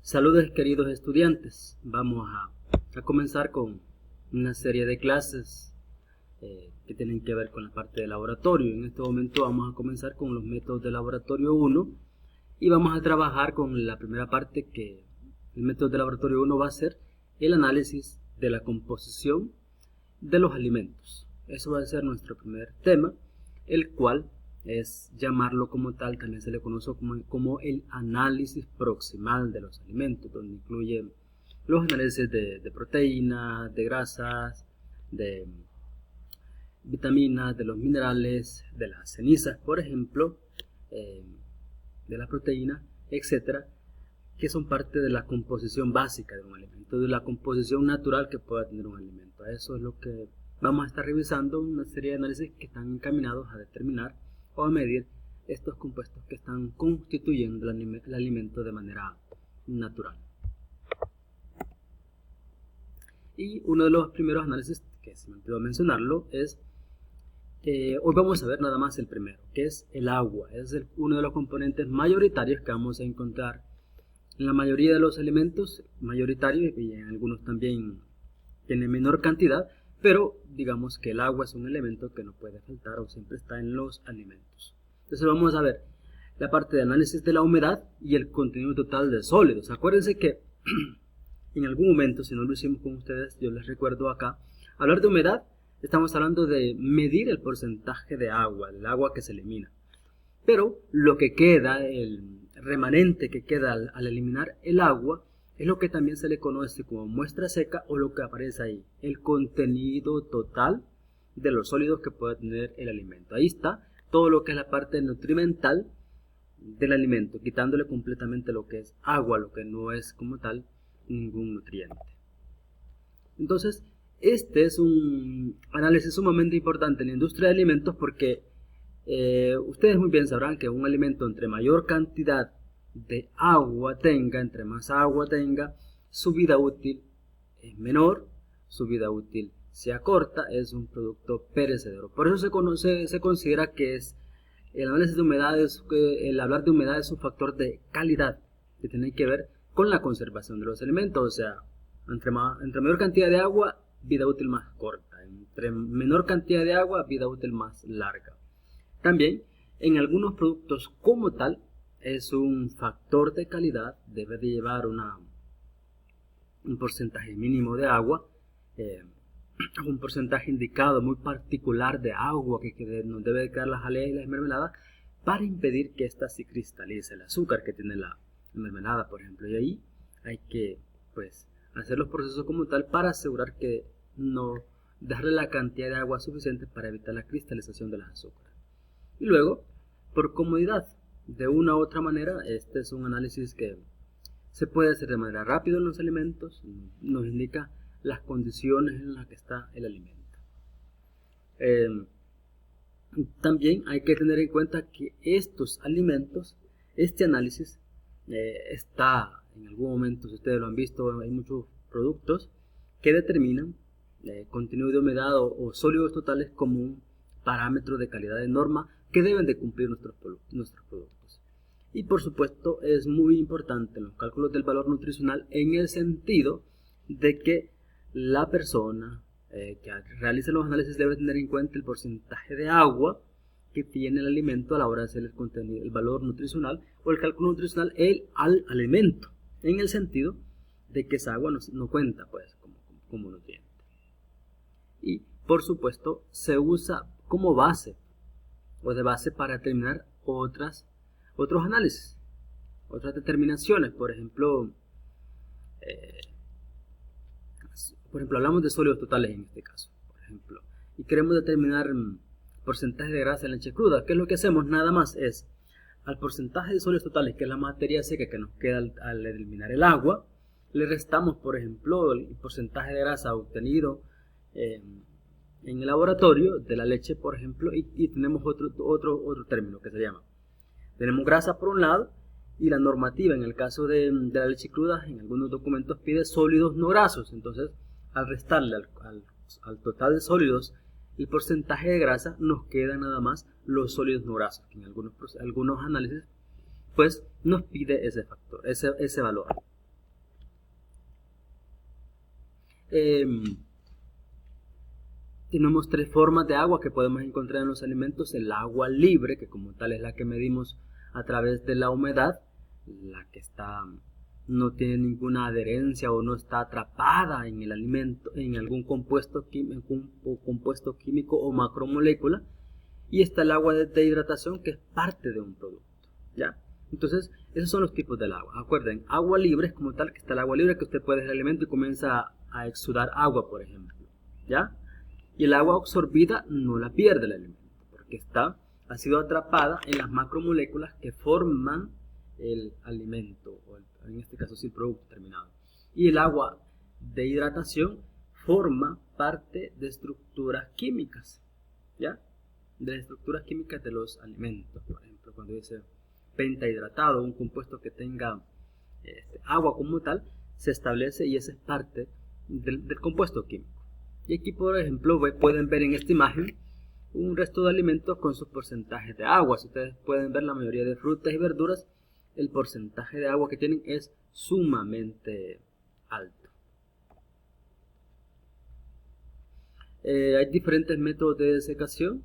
Saludos queridos estudiantes, vamos a comenzar con una serie de clases que tienen que ver con la parte de laboratorio. En este momento vamos a comenzar con los métodos de laboratorio 1 y vamos a trabajar con la primera parte, que el método de laboratorio 1 va a ser el análisis de la composición de los alimentos. Eso va a ser nuestro primer tema, el cual es llamarlo como tal, también se le conoce como el análisis proximal de los alimentos, donde incluye los análisis de proteínas, de grasas, de vitaminas, de los minerales, de las cenizas, por ejemplo, de la proteína, etcétera, que son parte de la composición básica de un alimento, de la composición natural que pueda tener un alimento. Eso es lo que vamos a estar revisando, una serie de análisis que están encaminados a determinar o a medir estos compuestos que están constituyendo el alimento de manera natural. Y uno de los primeros análisis que se me olvidó mencionarlo es, hoy vamos a ver nada más el primero, que es el agua. Es uno de los componentes mayoritarios que vamos a encontrar en la mayoría de los alimentos, mayoritarios, y en algunos también tiene menor cantidad, pero digamos que el agua es un elemento que no puede faltar o siempre está en los alimentos. Entonces vamos a ver la parte de análisis de la humedad y el contenido total de sólidos. Acuérdense que en algún momento, si no lo hicimos con ustedes, yo les recuerdo acá, hablar de humedad, estamos hablando de medir el porcentaje de agua, del agua que se elimina. Pero lo que queda, el remanente que queda al eliminar el agua, es lo que también se le conoce como muestra seca, o lo que aparece ahí, el contenido total de los sólidos que puede tener el alimento. Ahí está todo lo que es la parte nutrimental del alimento, quitándole completamente lo que es agua, lo que no es como tal ningún nutriente. Entonces, este es un análisis sumamente importante en la industria de alimentos porque ustedes muy bien sabrán que un alimento, entre mayor cantidad de agua tenga, entre más agua tenga, su vida útil es menor, su vida útil se acorta, es un producto perecedero. Por eso se considera que es el análisis de humedad, el hablar de humedad es un factor de calidad que tiene que ver con la conservación de los alimentos. O sea, entre mayor cantidad de agua, vida útil más corta, entre menor cantidad de agua, vida útil más larga. También en algunos productos como tal es un factor de calidad, debe de llevar un porcentaje mínimo de agua, un porcentaje indicado muy particular de agua que nos debe quedar las jaleas y las mermeladas para impedir que ésta se cristalice, el azúcar que tiene la mermelada, por ejemplo. Y ahí hay que hacer los procesos como tal para asegurar que no darle la cantidad de agua suficiente para evitar la cristalización de las azúcares. Y luego, por comodidad, de una u otra manera, este es un análisis que se puede hacer de manera rápida en los alimentos, nos indica las condiciones en las que está el alimento. También hay que tener en cuenta que estos alimentos, este análisis está, en algún momento, si ustedes lo han visto, hay muchos productos que determinan contenido de humedad o sólidos totales como un parámetro de calidad de norma que deben de cumplir nuestros productos. Y por supuesto es muy importante en los cálculos del valor nutricional en el sentido de que la persona que realice los análisis debe tener en cuenta el porcentaje de agua que tiene el alimento a la hora de hacer el valor nutricional o el cálculo nutricional al alimento, en el sentido de que esa agua no cuenta como nutriente. Y por supuesto se usa como base o de base para determinar otros análisis, otras determinaciones. Por ejemplo, hablamos de sólidos totales en este caso, por ejemplo, y queremos determinar porcentaje de grasa en leche cruda. ¿Qué es lo que hacemos? Nada más es al porcentaje de sólidos totales, que es la materia seca que nos queda al eliminar el agua, le restamos, por ejemplo, el porcentaje de grasa obtenido en el laboratorio de la leche, por ejemplo, y tenemos otro término que se llama, tenemos grasa por un lado, y la normativa en el caso de la leche cruda en algunos documentos pide sólidos no grasos. Entonces, al restarle al total de sólidos el porcentaje de grasa, nos quedan nada más los sólidos no grasos, que en algunos análisis nos pide ese factor, ese valor. tenemos tres formas de agua que podemos encontrar en los alimentos. El agua libre, que como tal es la que medimos a través de la humedad, la que no tiene ninguna adherencia o no está atrapada en el alimento, en algún compuesto químico o macromolécula. Y está el agua de hidratación, que es parte de un producto, ¿ya? Entonces, esos son los tipos del agua. Acuerden, agua libre es como tal, que está el agua libre, que usted puede dejar el alimento y comienza a exudar agua, por ejemplo, ¿ya? Y el agua absorbida no la pierde el alimento, porque ha sido atrapada en las macromoléculas que forman el alimento, o en este caso sí el producto terminado. Y el agua de hidratación forma parte de estructuras químicas, ¿ya? De las estructuras químicas de los alimentos. Por ejemplo, cuando dice pentahidratado, un compuesto que tenga agua como tal, se establece y esa es parte del compuesto químico. Y aquí, por ejemplo, pueden ver en esta imagen un resto de alimentos con sus porcentajes de agua. Si ustedes pueden ver, la mayoría de frutas y verduras, el porcentaje de agua que tienen es sumamente alto. Hay diferentes métodos de desecación.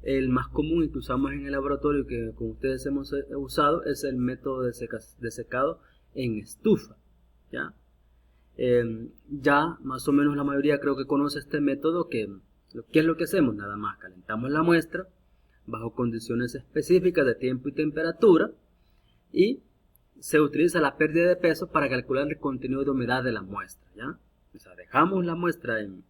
El más común y que usamos en el laboratorio, que con ustedes hemos usado, es el método de secado en estufa, ¿ya? Ya más o menos la mayoría creo que conoce este método. ¿Qué es lo que hacemos? Nada más calentamos la muestra bajo condiciones específicas de tiempo y temperatura, y se utiliza la pérdida de peso para calcular el contenido de humedad de la muestra, ¿ya? O sea, dejamos la muestra en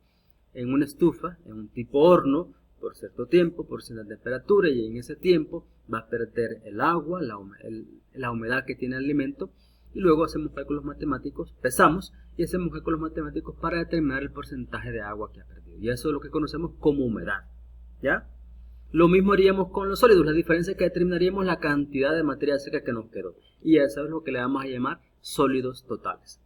una estufa, en un tipo horno, por cierto tiempo, por cierta temperatura, y en ese tiempo va a perder el agua, la humedad que tiene el alimento, y luego hacemos cálculos matemáticos, pesamos y hacemos cálculos matemáticos para determinar el porcentaje de agua que ha perdido. Y eso es lo que conocemos como humedad, ¿ya? Lo mismo haríamos con los sólidos. La diferencia es que determinaríamos la cantidad de materia seca que nos quedó. Y eso es lo que le vamos a llamar sólidos totales.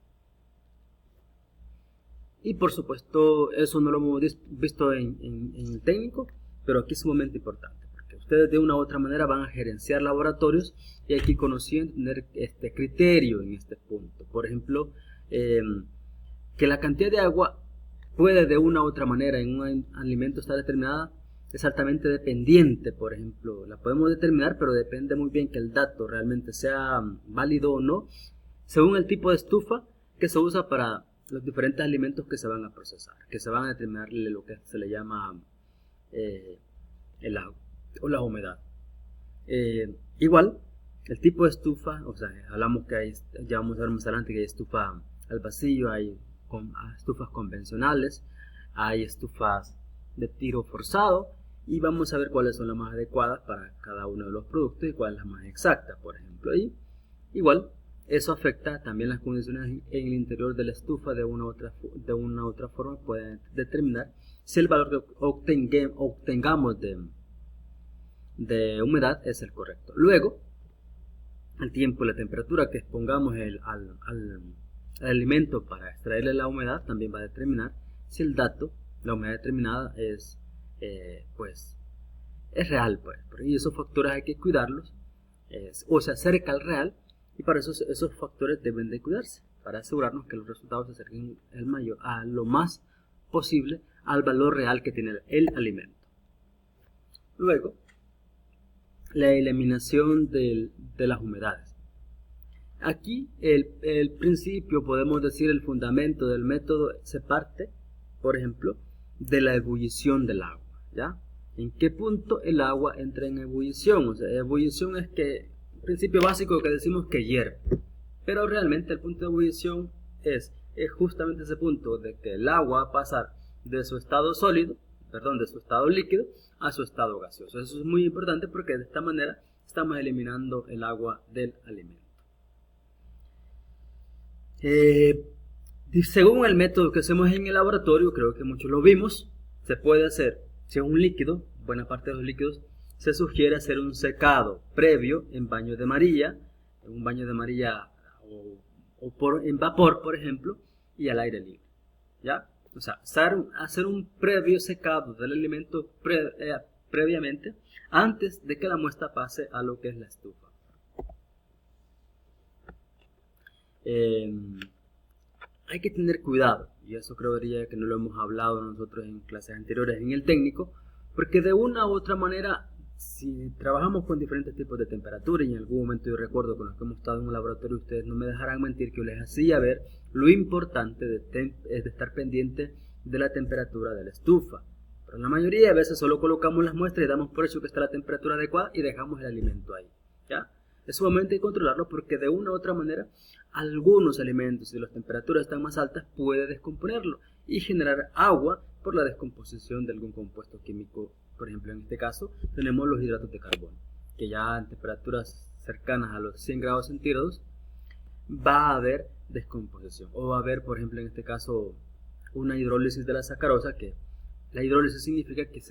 Y por supuesto, eso no lo hemos visto en el técnico, pero aquí es sumamente importante, porque ustedes de una u otra manera van a gerenciar laboratorios y hay que conocer y tener este criterio en este punto. Por ejemplo, que la cantidad de agua puede de una u otra manera en un alimento estar determinada es altamente dependiente. Por ejemplo, la podemos determinar, pero depende muy bien que el dato realmente sea válido o no, según el tipo de estufa que se usa para los diferentes alimentos que se van a procesar, que se van a determinar lo que se le llama el agua o la humedad. Igual, el tipo de estufa, o sea, hablamos que hay, ya vamos a ver más adelante, que hay estufa al vacío, hay estufas convencionales, hay estufas de tiro forzado, y vamos a ver cuáles son las más adecuadas para cada uno de los productos y cuál es la más exacta, por ejemplo. Y igual, eso afecta también las condiciones en el interior de la estufa. De una u otra forma pueden determinar si el valor que obtengamos de humedad es el correcto. Luego, el tiempo y la temperatura que expongamos al alimento para extraerle la humedad también va a determinar si el dato, la humedad determinada, es real, pues. Y esos factores hay que cuidarlos, o se acerca al real. Y para eso esos factores deben de cuidarse, para asegurarnos que los resultados se acerquen a lo más posible al valor real que tiene el alimento. Luego, la eliminación de las humedades. Aquí el principio, podemos decir el fundamento del método, se parte, por ejemplo, de la ebullición del agua, ¿ya? ¿En qué punto el agua entra en ebullición? O sea, ebullición es que principio básico que decimos que hierve, pero realmente el punto de ebullición es justamente ese punto de que el agua va a pasar de su estado sólido, de su estado líquido a su estado gaseoso. Eso es muy importante porque de esta manera estamos eliminando el agua del alimento. Según el método que hacemos en el laboratorio, creo que muchos lo vimos, se puede hacer, si es un líquido, buena parte de los líquidos, se sugiere hacer un secado previo en baño de María, en vapor, por ejemplo, y al aire libre, ¿ya? O sea, hacer un previo secado del alimento previamente, antes de que la muestra pase a lo que es la estufa. Hay que tener cuidado y eso creería que no lo hemos hablado nosotros en clases anteriores en el técnico, porque de una u otra manera, si trabajamos con diferentes tipos de temperatura, y en algún momento yo recuerdo con los que hemos estado en un laboratorio, ustedes no me dejarán mentir que yo les hacía ver lo importante de estar pendiente de la temperatura de la estufa. Pero la mayoría de veces solo colocamos las muestras y damos por hecho que está la temperatura adecuada y dejamos el alimento ahí, ¿ya? Es sumamente controlarlo, porque de una u otra manera algunos alimentos, si las temperaturas están más altas, puede descomponerlo y generar agua por la descomposición de algún compuesto químico. Por ejemplo, en este caso tenemos los hidratos de carbono, que ya en temperaturas cercanas a los 100 grados centígrados va a haber descomposición, o va a haber, por ejemplo, en este caso, una hidrólisis de la sacarosa, que la hidrólisis significa que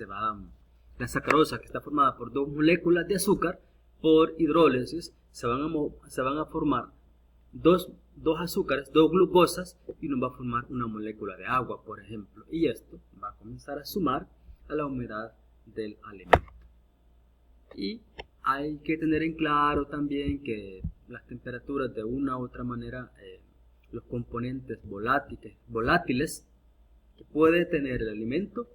la sacarosa, que está formada por dos moléculas de azúcar, por hidrólisis se van a formar dos azúcares, dos glucosas, y nos va a formar una molécula de agua, por ejemplo, y esto va a comenzar a sumar a la humedad del alimento. Y hay que tener en claro también que las temperaturas, de una u otra manera, los componentes volátiles que puede tener el alimento,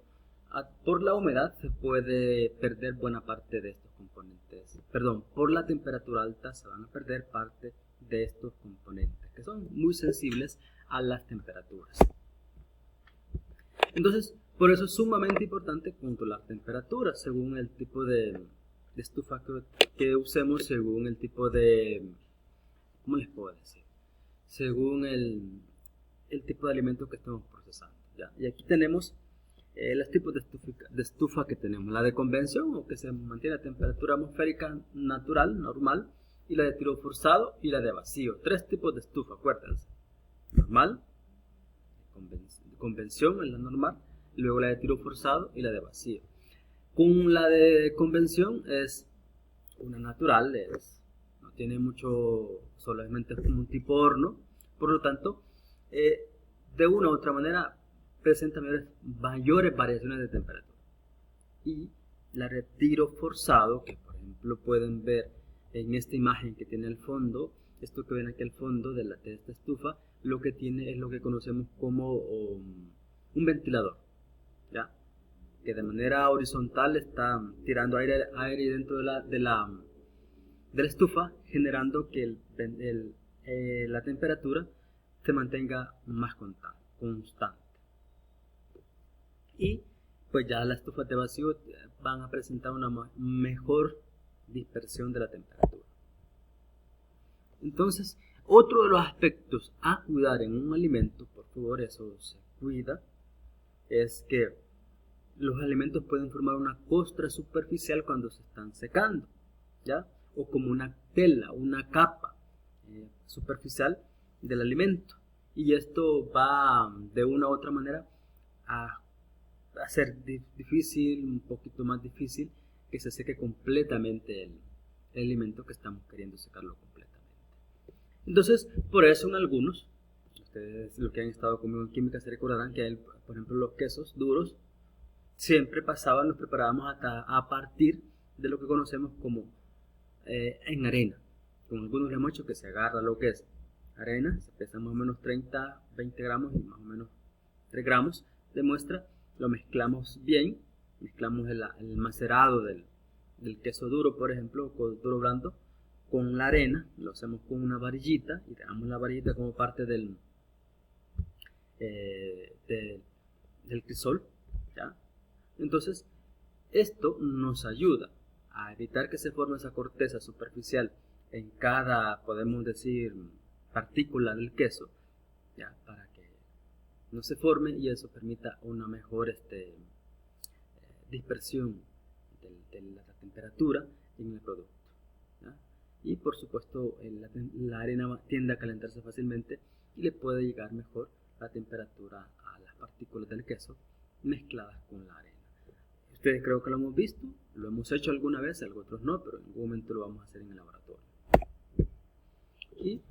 por la humedad se puede perder buena parte de estos componentes. Perdón, por la temperatura alta se van a perder parte de estos componentes, que son muy sensibles a las temperaturas. Entonces, por eso es sumamente importante controlar temperaturas según el tipo de estufa que usemos, según el tipo de, ¿cómo les puedo decir? Según el tipo de alimento que estemos procesando, ¿ya? Y aquí tenemos los tipos de estufa que tenemos: la de convención, o que se mantiene a temperatura atmosférica natural, normal, y la de tiro forzado, y la de vacío. Tres tipos de estufa, acuérdense: normal, convención es la normal, luego la de tiro forzado y la de vacío. Con la de convención es una natural, no tiene mucho, solamente es como un tipo horno, por lo tanto, de una u otra manera presenta mayores variaciones de temperatura. Y la de tiro forzado, que por ejemplo pueden ver en esta imagen que tiene el fondo, esto que ven aquí al fondo de esta estufa, lo que tiene es lo que conocemos como un ventilador, ¿ya? Que de manera horizontal está tirando aire dentro de la estufa, generando que la temperatura se mantenga más constante. Y pues ya las estufas de vacío van a presentar una mejor dispersión de la temperatura. Entonces, otro de los aspectos a cuidar en un alimento, por favor, eso se cuida, es que los alimentos pueden formar una costra superficial cuando se están secando, ¿ya? O como una tela, una capa superficial del alimento. Y esto va de una u otra manera a hacer difícil, un poquito más difícil, que se seque completamente el alimento que estamos queriendo secarlo completamente. Entonces, por eso en algunos, ustedes los que han estado conmigo en química se recordarán que por ejemplo, los quesos duros siempre los preparábamos a partir de lo que conocemos como en arena. Con algunos le hemos hecho que se agarra lo que es arena, se pesa más o menos 30, 20 gramos y más o menos 3 gramos de muestra, lo mezclamos bien, mezclamos el macerado del queso duro, por ejemplo, o duro blando, con la arena, lo hacemos con una varillita y dejamos la varillita como parte del crisol, ¿ya? Entonces, esto nos ayuda a evitar que se forme esa corteza superficial en cada, podemos decir, partícula del queso, ¿ya? Para que no se forme y eso permita una mejor dispersión de la temperatura en el producto, ¿ya? Y por supuesto la arena tiende a calentarse fácilmente y le puede llegar mejor la temperatura a las partículas del queso mezcladas con la arena. Ustedes creo que lo hemos visto, lo hemos hecho alguna vez, otros no, pero en algún momento lo vamos a hacer en el laboratorio. Y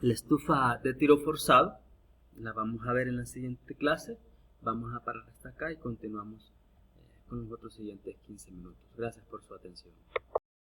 la estufa de tiro forzado la vamos a ver en la siguiente clase. Vamos a parar hasta acá y continuamos con los otros siguientes 15 minutos. Gracias por su atención.